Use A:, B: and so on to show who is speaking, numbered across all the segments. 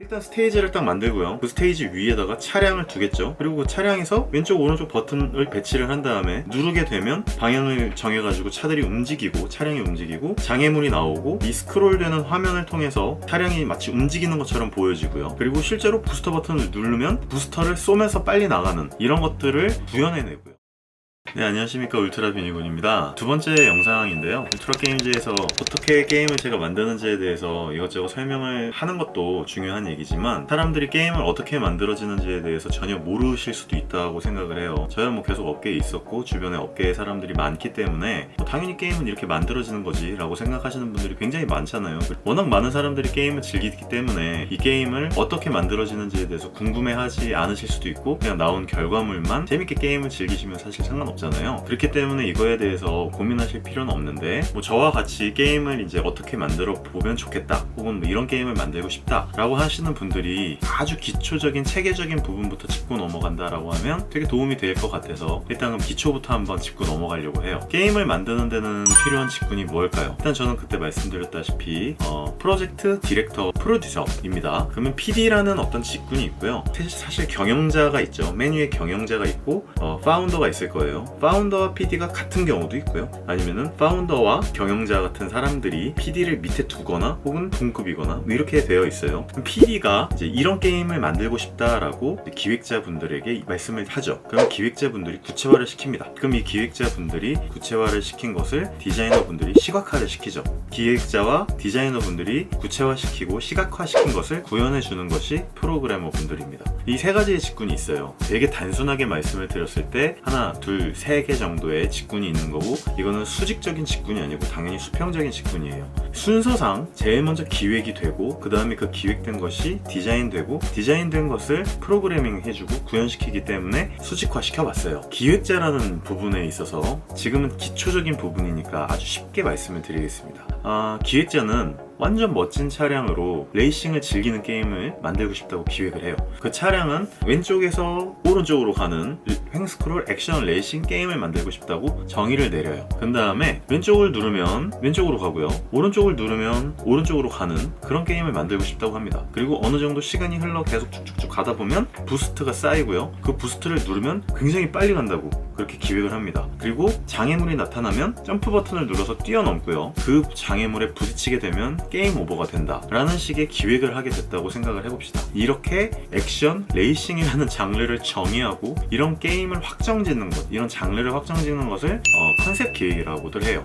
A: 일단 스테이지를 딱 만들고요. 그 스테이지 위에다가 차량을 두겠죠. 그리고 그 차량에서 왼쪽 오른쪽 버튼을 배치를 한 다음에 누르게 되면 방향을 정해가지고 차들이 움직이고 차량이 움직이고 장애물이 나오고 이 스크롤되는 화면을 통해서 차량이 마치 움직이는 것처럼 보여지고요. 그리고 실제로 부스터 버튼을 누르면 부스터를 쏘면서 빨리 나가는 이런 것들을 구현해내고요. 네, 안녕하십니까, 울트라 비니군입니다. 두 번째 영상인데요, 울트라 게임즈에서 어떻게 게임을 제가 만드는지에 대해서 이것저것 설명을 하는 것도 중요한 얘기지만 사람들이 게임을 어떻게 만들어지는지에 대해서 전혀 모르실 수도 있다고 생각을 해요. 저야 계속 업계에 있었고 주변에 업계에 사람들이 많기 때문에 당연히 게임은 이렇게 만들어지는 거지 라고 생각하시는 분들이 굉장히 많잖아요. 워낙 많은 사람들이 게임을 즐기기 때문에 이 게임을 어떻게 만들어지는지에 대해서 궁금해하지 않으실 수도 있고 그냥 나온 결과물만 재밌게 게임을 즐기시면 사실 상관없잖아요. 그렇기 때문에 이거에 대해서 고민하실 필요는 없는데 저와 같이 게임을 이제 어떻게 만들어 보면 좋겠다 혹은 이런 게임을 만들고 싶다 라고 하시는 분들이 아주 기초적인 체계적인 부분부터 짚고 넘어간다라고 하면 되게 도움이 될 것 같아서 일단 그럼 기초부터 한번 짚고 넘어가려고 해요. 게임을 만드는 데는 필요한 직군이 뭘까요? 일단 저는 그때 말씀드렸다시피 프로젝트 디렉터 프로듀서입니다. 그러면 PD라는 어떤 직군이 있고요. 사실 경영자가 있죠. 메뉴에 경영자가 있고 파운더가 있을 거예요. 파운더와 PD가 같은 경우도 있고요. 아니면은 파운더와 경영자 같은 사람들이 PD를 밑에 두거나 혹은 동급이거나 이렇게 되어 있어요. PD가 이제 이런 게임을 만들고 싶다라고 기획자분들에게 말씀을 하죠. 그럼 기획자분들이 구체화를 시킵니다. 그럼 이 기획자분들이 구체화를 시킨 것을 디자이너분들이 시각화를 시키죠. 기획자와 디자이너분들이 구체화시키고 시각화시킨 것을 구현해주는 것이 프로그래머분들입니다. 이 세 가지의 직군이 있어요. 되게 단순하게 말씀을 드렸을 때 하나, 둘, 세 개 정도의 직군이 있는 거고 이거는 수직적인 직군이 아니고 당연히 수평적인 직군이에요. 순서상 제일 먼저 기획이 되고 그 다음에 그 기획된 것이 디자인되고 디자인된 것을 프로그래밍 해주고 구현시키기 때문에 수직화 시켜봤어요. 기획자라는 부분에 있어서 지금은 기초적인 부분이니까 아주 쉽게 말씀을 드리겠습니다. 기획자는 완전 멋진 차량으로 레이싱을 즐기는 게임을 만들고 싶다고 기획을 해요. 그 차량은 왼쪽에서 오른쪽으로 가는 횡스크롤 액션 레이싱 게임을 만들고 싶다고 정의를 내려요. 그 다음에 왼쪽을 누르면 왼쪽으로 가고요. 오른쪽을 누르면 오른쪽으로 가는 그런 게임을 만들고 싶다고 합니다. 그리고 어느 정도 시간이 흘러 계속 쭉쭉쭉 가다 보면 부스트가 쌓이고요. 그 부스트를 누르면 굉장히 빨리 간다고 그렇게 기획을 합니다. 그리고 장애물이 나타나면 점프 버튼을 눌러서 뛰어넘고요. 그 장애물에 부딪히게 되면 게임 오버가 된다 라는 식의 기획을 하게 됐다고 생각을 해봅시다. 이렇게 액션, 레이싱이라는 장르를 정의하고 이런 게임을 확정짓는 것, 이런 장르를 확정짓는 것을 컨셉 기획이라고들 해요.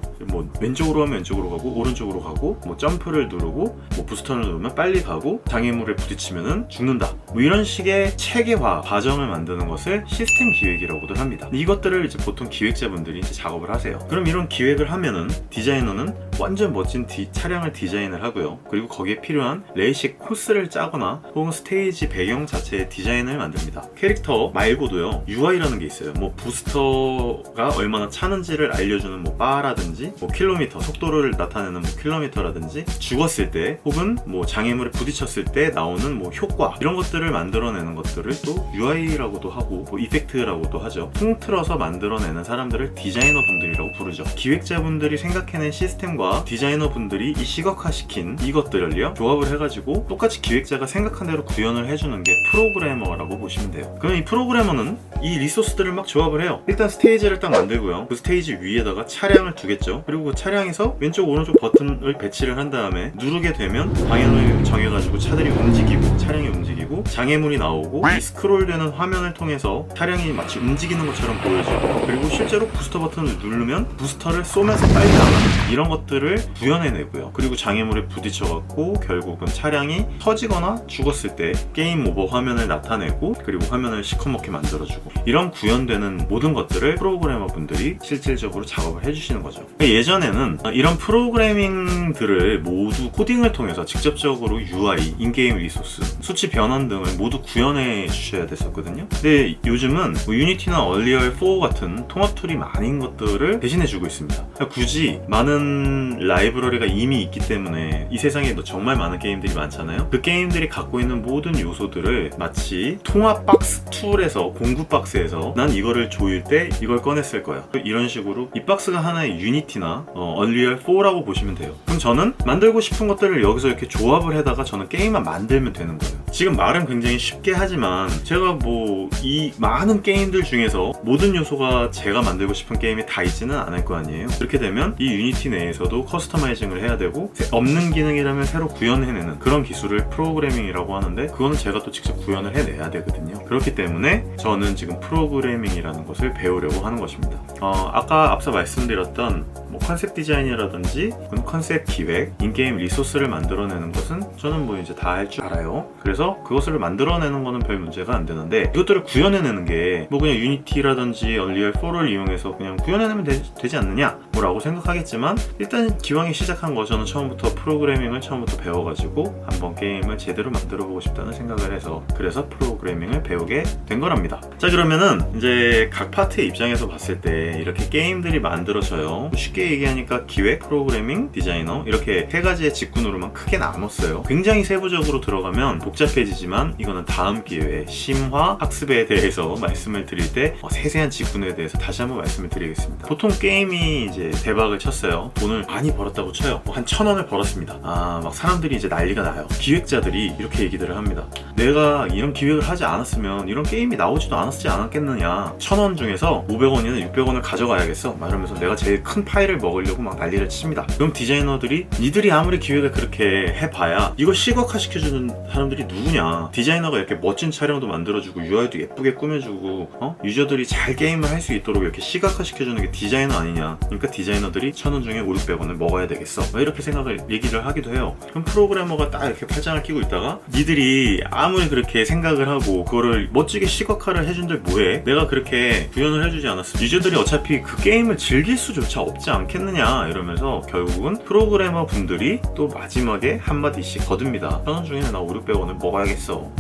A: 왼쪽으로 하면 왼쪽으로 가고 오른쪽으로 가고 점프를 누르고 부스터를 누르면 빨리 가고 장애물에 부딪히면 죽는다. 이런 식의 체계화 과정을 만드는 것을 시스템 기획이라고들 합니다. 이것들을 이제 보통 기획자분들이 이제 작업을 하세요. 그럼 이런 기획을 하면은 디자이너는 완전 멋진 차량을 디자인을 하고요. 그리고 거기에 필요한 레이싱 코스를 짜거나 혹은 스테이지 배경 자체의 디자인을 만듭니다. 캐릭터 말고도요, UI라는 게 있어요. 부스터가 얼마나 차는지를 알려주는 바라든지 킬로미터, 속도를 나타내는 킬로미터라든지 죽었을 때 혹은 장애물에 부딪혔을 때 나오는 효과 이런 것들을 만들어내는 것들을 또 UI라고도 하고 이펙트라고도 하죠. 통틀어서 만들어내는 사람들을 디자이너분들이라고 부르죠. 기획자분들이 생각해낸 시스템과 디자이너분들이 이 시각화시킨 이것들을요 조합을 해가지고 똑같이 기획자가 생각한 대로 구현을 해주는 게 프로그래머라고 보시면 돼요. 그럼 이 프로그래머는 이 리소스들을 막 조합을 해요. 일단 스테이지를 딱 만들고요. 그 스테이지 위에다가 차량을 두겠죠. 그리고 그 차량에서 왼쪽 오른쪽 버튼을 배치를 한 다음에 누르게 되면 방향을 정해가지고 차들이 움직이고 차량이 움직이고 장애물이 나오고 이 스크롤되는 화면을 통해서 차량이 마치 움직이는 것처럼 보여지고 그리고 실제로 부스터 버튼을 누르면 부스터를 쏘면서 빨리 나가는 이런 것들을 구현해내고요. 그리고 장애물에 부딪혀갖고 결국은 차량이 터지거나 죽었을 때 게임 오버 화면을 나타내고 그리고 화면을 시커멓게 만들어주고 이런 구현되는 모든 것들을 프로그래머분들이 실질적으로 작업을 해주시는 거죠. 예전에는 이런 프로그래밍들을 모두 코딩을 통해서 직접적으로 UI, 인게임 리소스, 수치 변환 등 성능을 모두 구현해 주셔야 됐었거든요. 근데 요즘은 뭐 유니티나 얼리얼 4 같은 통합 툴이 많은 것들을 대신해 주고 있습니다. 굳이 많은 라이브러리가 이미 있기 때문에 이 세상에 정말 많은 게임들이 많잖아요. 그 게임들이 갖고 있는 모든 요소들을 마치 통합 박스 툴에서 공구 박스에서 난 이거를 조일 때 이걸 꺼냈을 거야, 이런 식으로 이 박스가 하나의 유니티나 얼리얼 4라고 보시면 돼요. 그럼 저는 만들고 싶은 것들을 여기서 이렇게 조합을 해다가 저는 게임만 만들면 되는 거예요. 지금 말은 굉장히 쉽게 하지만 제가 뭐 이 많은 게임들 중에서 모든 요소가 제가 만들고 싶은 게임이 다 있지는 않을 거 아니에요. 그렇게 되면 이 유니티 내에서도 커스터마이징을 해야 되고 없는 기능이라면 새로 구현해내는 그런 기술을 프로그래밍이라고 하는데, 그거는 제가 또 직접 구현을 해내야 되거든요. 그렇기 때문에 저는 지금 프로그래밍이라는 것을 배우려고 하는 것입니다. 아까 앞서 말씀드렸던 뭐 컨셉 디자인이라든지 컨셉 기획, 인게임 리소스를 만들어내는 것은 저는 뭐 이제 다 할 줄 알아요. 그래서 그것을 만들어내는 거는 별 문제가 안 되는데, 이것들을 구현해내는 게 뭐 그냥 유니티라든지 얼리얼 4를 이용해서 그냥 구현해내면 되지 않느냐 뭐라고 생각하겠지만, 일단 기왕에 시작한 거 저는 처음부터 프로그래밍을 처음부터 배워가지고 한번 게임을 제대로 만들어보고 싶다는 생각을 해서, 그래서 프로그래밍을 배우게 된 거랍니다. 자, 그러면은 이제 각 파트의 입장에서 봤을 때 이렇게 게임들이 만들어져요. 쉽게 얘기하니까 기획, 프로그래밍, 디자이너, 이렇게 세 가지의 직군으로만 크게 나눴어요. 굉장히 세부적으로 들어가면 복잡해지지만 이거는 다음 기회에 심화 학습에 대해서 말씀을 드릴 때 세세한 직군에 대해서 다시 한번 말씀을 드리겠습니다. 보통 게임이 이제 대박을 쳤어요. 돈을 많이 벌었다고 쳐요. 한 1,000원을 벌었습니다. 막 사람들이 이제 난리가 나요. 기획자들이 이렇게 얘기들을 합니다. 내가 이런 기획을 하지 않았으면 이런 게임이 나오지도 않았지 않았겠느냐. 1,000원 중에서 500원이나 600원을 가져가야겠어. 막 이러면서 내가 제일 큰 파일을 먹으려고 막 난리를 칩니다. 그럼 디자이너들이 니들이 아무리 기획을 그렇게 해봐야 이걸 시각화 시켜주는 사람들이 누구냐. 디자이너가 이렇게 멋진 촬영도 만들어주고 UI도 예쁘게 꾸며주고 유저들이 잘 게임을 할 수 있도록 이렇게 시각화 시켜주는 게 디자이너 아니냐. 그러니까 디자이너들이 1,000원 중에 5, 600원을 먹어야 되겠어. 이렇게 얘기를 하기도 해요. 그럼 프로그래머가 딱 이렇게 팔짱을 끼고 있다가 니들이 아무리 그렇게 생각을 하고 그거를 멋지게 시각화를 해준들 뭐해? 내가 그렇게 구현을 해주지 않았어. 유저들이 어차피 그 게임을 즐길 수조차 없지 않겠느냐 이러면서 결국은 프로그래머 분들이 또 마지막에 한마디씩 거듭니다. 1,000원 중에 나 5, 600원을 먹어야겠어.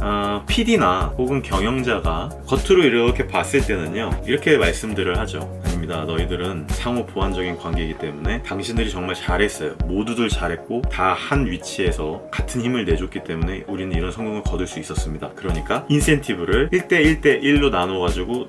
A: PD나 혹은 경영자가 겉으로 이렇게 봤을 때는요, 이렇게 말씀들을 하죠. 아닙니다. 너희들은 상호 보완적인 관계이기 때문에 당신들이 정말 잘했어요. 모두들 잘했고 다 한 위치에서 같은 힘을 내줬기 때문에 우리는 이런 성공을 거둘 수 있었습니다. 그러니까 인센티브를 1대1대1로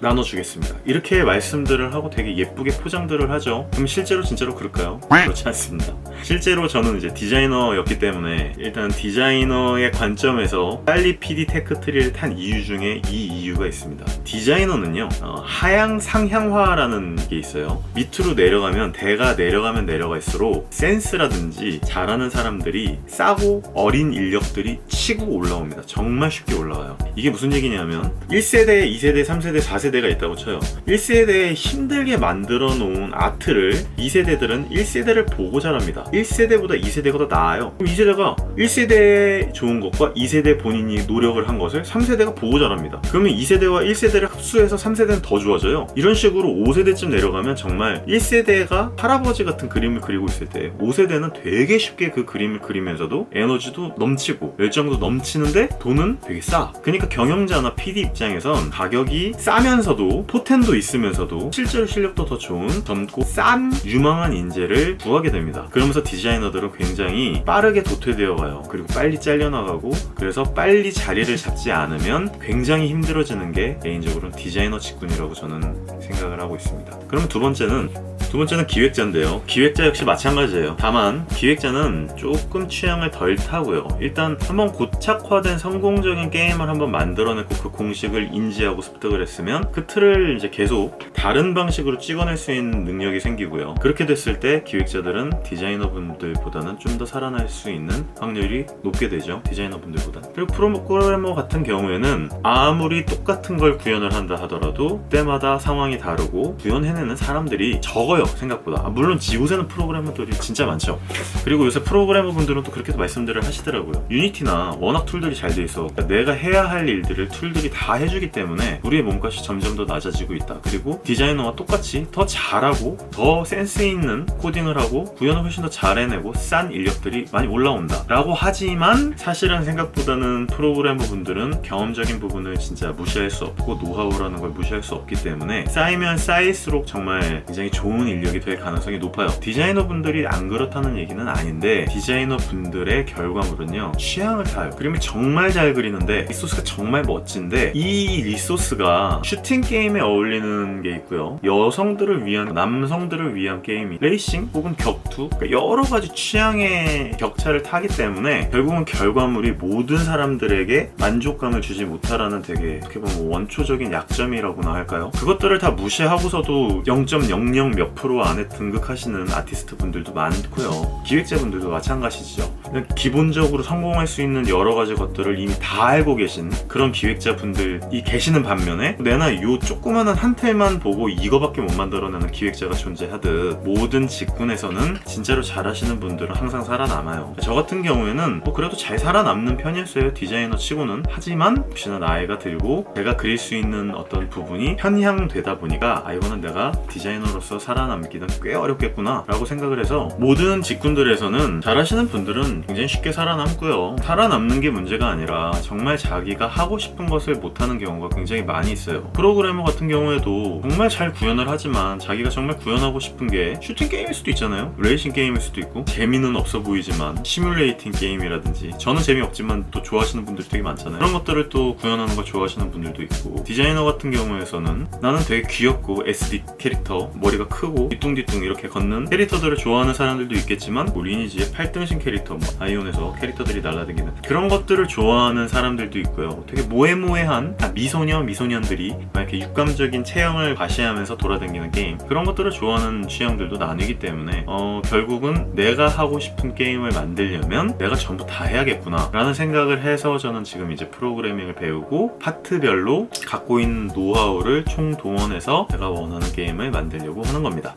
A: 나눠주겠습니다. 이렇게 말씀들을 하고 되게 예쁘게 포장들을 하죠. 그럼 실제로 진짜로 그럴까요? 그렇지 않습니다. 실제로 저는 이제 디자이너였기 때문에 일단 디자이너의 관점에서 빨리 PD 테크트리를 탄 이유 중에 이 이유가 있습니다. 디자이너는요, 하향 상향화라는 게 있어요. 밑으로 내려가면, 대가 내려가면 내려갈수록 센스라든지 잘하는 사람들이 싸고 어린 인력들이 치고 올라옵니다. 정말 쉽게 올라가요. 이게 무슨 얘기냐면 1세대, 2세대, 3세대, 4세대가 있다고 쳐요. 1세대에 힘들게 만들어 놓은 아트를 2세대들은 1세대를 보고 자랍니다. 1세대보다 2세대가 더 나아요. 그럼 2세대가 1세대에 좋은 것과 2세대 본인이 노력을 한 것을 3세대가 보고 자랍니다. 그러면 2세대와 1세대를 흡수해서 3세대는 더 좋아져요. 이런 식으로 5세대쯤 내려가면 정말 1세대가 할아버지 같은 그림을 그리고 있을 때 5세대는 되게 쉽게 그 그림을 그리면서도 에너지도 넘치고 열정도 넘치는데 돈은 되게 싸. 그러니까 경영자나 PD 입장에선 가격이 싸면서도 포텐도 있으면서도 실제로 실력도 더 좋은 젊고 싼 유망한 인재를 구하게 됩니다. 그러면서 디자이너들은 굉장히 빠르게 도태되어 가요. 그리고 빨리 잘려나가고, 그래서 빨리 자리를 잡지 않으면 굉장히 힘들어지는 게 개인적으로는 디자이너 직군이라고 저는 생각을 하고 있습니다. 그럼 두 번째는 기획자인데요. 기획자 역시 마찬가지예요. 다만 기획자는 조금 취향을 덜 타고요. 일단 한번 고착화된 성공적인 게임을 한번 만들어내고 그 공식을 인지하고 습득을 했으면 그 틀을 이제 계속 다른 방식으로 찍어낼 수 있는 능력이 생기고요. 그렇게 됐을 때 기획자들은 디자이너분들보다는 좀 더 살아날 수 있는 확률이 높게 되죠. 디자이너분들보다. 그리고 프로그래머 같은 경우에는 아무리 똑같은 걸 구현을 한다 하더라도 때마다 상황이 다르고 구현해내는 사람들이 적어요. 생각보다. 물론 요새는 프로그래머들이 진짜 많죠. 그리고 요새 프로그래머 분들은 또 그렇게 말씀들을 하시더라고요. 유니티나 워낙 툴들이 잘 돼 있어. 그러니까 내가 해야 할 일들을 툴들이 다 해주기 때문에 우리의 몸값이 점점 더 낮아지고 있다. 그리고 디자이너와 똑같이 더 잘하고 더 센스 있는 코딩을 하고 구현을 훨씬 더 잘 해내고 싼 인력들이 많이 올라온다 라고 하지만 사실은 생각보다는 프로그래머 분들은 경험적인 부분을 진짜 무시할 수 없고 노하우라는 걸 무시할 수 없기 때문에 쌓이면 쌓일수록 정말 굉장히 좋은 인력이 될 가능성이 높아요. 디자이너 분들이 안 그렇다는 얘기는 아닌데 디자이너 분들의 결과물은요 취향을 타요. 그림을 정말 잘 그리는데 리소스가 정말 멋진데 이 리소스가 슈팅 게임에 어울리는 게 있고요, 여성들을 위한, 남성들을 위한 게임이 레이싱 혹은 격투, 그러니까 여러 가지 취향의 격차를 타기 때문에 결국은 결과물이 모든 사람들에게 만족감을 주지 못하라는 되게 어떻게 보면 원초적인 약점이라고나 할까요? 그것들을 다 무시하고서도 0.00 몇 프로 안에 등극하시는 아티스트 분들도 많고요, 기획자분들도 마찬가지죠. 기본적으로 성공할 수 있는 여러 가지 것들을 이미 다 알고 계신 그런 기획자분들이 계시는 반면에 내나 요 조그마한 한 템만 보고 이거밖에 못 만들어내는 기획자가 존재하듯 모든 직군에서는 진짜로 잘하시는 분들은 항상 살아남아요. 저 같은 경우에는 그래도 잘 살아남는 편이었어요, 디자이너 치고는. 하지만 혹시나 나이가 들고 내가 그릴 수 있는 어떤 부분이 편향되다 보니까 이거는 내가 디자이너로서 살아남기는 꽤 어렵겠구나 라고 생각을 해서 모든 직군들에서는 잘하시는 분들은 굉장히 쉽게 살아남고요, 살아남는 게 문제가 아니라 정말 자기가 하고 싶은 것을 못하는 경우가 굉장히 많이 있어요. 프로그래머 같은 경우에도 정말 잘 구현을 하지만 자기가 정말 구현하고 싶은 게 슈팅 게임일 수도 있잖아요, 레이싱 게임일 수도 있고, 재미는 없어 보이지만 시뮬레이팅 게임이라든지, 저는 재미없지만 또 좋아하시는 분들이 되게 많잖아요. 그런 것들을 또 구현하는 거 좋아하시는 분들도 있고, 디자이너 같은 경우에서는 나는 되게 귀엽고 SD 캐릭터, 머리가 크고 뒤뚱뒤뚱 이렇게 걷는 캐릭터들을 좋아하는 사람들도 있겠지만 리니지의 8등신 캐릭터, 아이온에서 캐릭터들이 날아다니는 그런 것들을 좋아하는 사람들도 있고요. 되게 모해모해한 미소년들이 막 이렇게 육감적인 체형을 과시하면서 돌아다니는 게임, 그런 것들을 좋아하는 취향들도 나뉘기 때문에 결국은 내가 하고 싶은 게임을 만들려면 내가 전부 다 해야겠구나 라는 생각을 해서 저는 지금 이제 프로그래밍을 배우고 파트별로 갖고 있는 노하우를 총동원해서 내가 원하는 게임을 만들려고 하는 겁니다.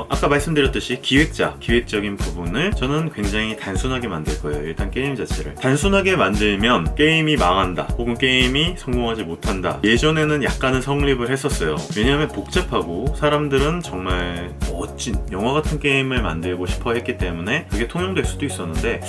A: 아까 말씀드렸듯이 기획적인 부분을 저는 굉장히 단순하게 만들 거예요. 일단 게임 자체를 단순하게 만들면 게임이 망한다 혹은 게임이 성공하지 못한다, 예전에는 약간은 성립을 했었어요. 왜냐하면 복잡하고 사람들은 정말 멋진 영화 같은 게임을 만들고 싶어 했기 때문에 그게 통용될 수도 있었는데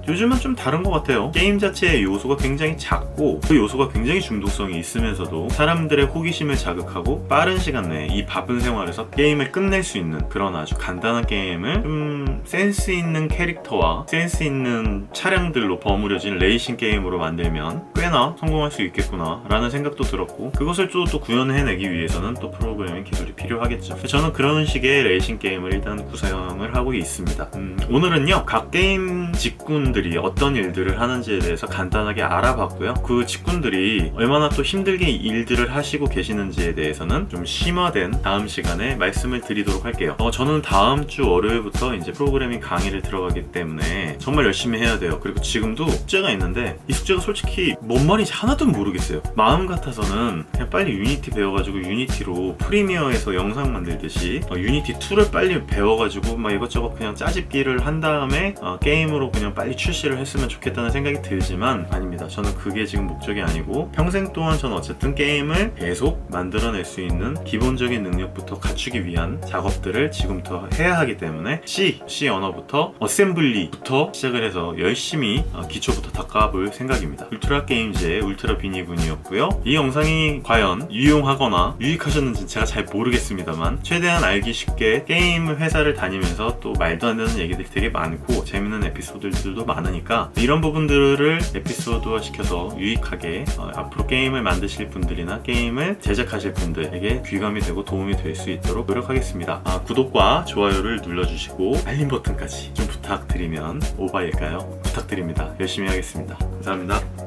A: 요즘은 좀 다른 것 같아요. 게임 자체의 요소가 굉장히 작고 그 요소가 굉장히 중독성이 있으면서도 사람들의 호기심을 자극하고 빠른 시간 내에 이 바쁜 생활에서 게임을 끝낼 수 있는 그런 아주 간단한 게임을 좀 센스 있는 캐릭터와 센스 있는 차량들로 버무려진 레이싱 게임으로 만들면 꽤나 성공할 수 있겠구나 라는 생각도 들었고, 그것을 또 구현해내기 위해서는 또 프로그래밍 기술이 필요하겠죠. 저는 그런 식의 레이싱 게임을 일단 구상을 하고 있습니다. 오늘은요 각 게임 직군들이 어떤 일들을 하는지에 대해서 간단하게 알아봤고요, 그 직군들이 얼마나 또 힘들게 일들을 하시고 계시는지에 대해서는 좀 심화된 다음 시간에 말씀을 드리도록 할게요. 저는 다음 주 월요일부터 이제 프로그래밍 강의를 들어가기 때문에 정말 열심히 해야 돼요. 그리고 지금도 숙제가 있는데 이 숙제가 솔직히 뭔 말인지 하나도 모르겠어요. 마음 같아서는 그냥 빨리 유니티 배워가지고 유니티로 프리미어에서 영상 만들듯이 유니티 2를 빨리 배워가지고 막 이것저것 그냥 짜집기를 한 다음에 게임으로 그냥 빨리 출시를 했으면 좋겠다는 생각이 들지만 아닙니다. 저는 그게 지금 목적이 아니고 평생 동안 저는 어쨌든 게임을 계속 만들어낼 수 있는 기본적인 능력부터 갖추기 위한 작업들을 지금부터 해야 하기 때문에 C 언어부터 어셈블리부터 시작을 해서 열심히 기초부터 닦아볼 생각입니다. 울트라 게임즈의 울트라 비니군이었고요. 이 영상이 과연 유용하거나 유익하셨는지 제가 잘 모르겠습니다만 최대한 알기 쉽게 게임 회사를 다니면서 또 말도 안 되는 얘기들이 되게 많고 재밌는 에피소드들도 많으니까 이런 부분들을 에피소드화 시켜서 유익하게 앞으로 게임을 만드실 분들이나 게임을 제작하실 분들에게 귀감이 되고 도움이 될 수 있도록 노력하겠습니다. 구독과 좋아요를 눌러주시고 알림 버튼까지 좀 부탁드리면 오바일까요? 부탁드립니다. 열심히 하겠습니다. 감사합니다.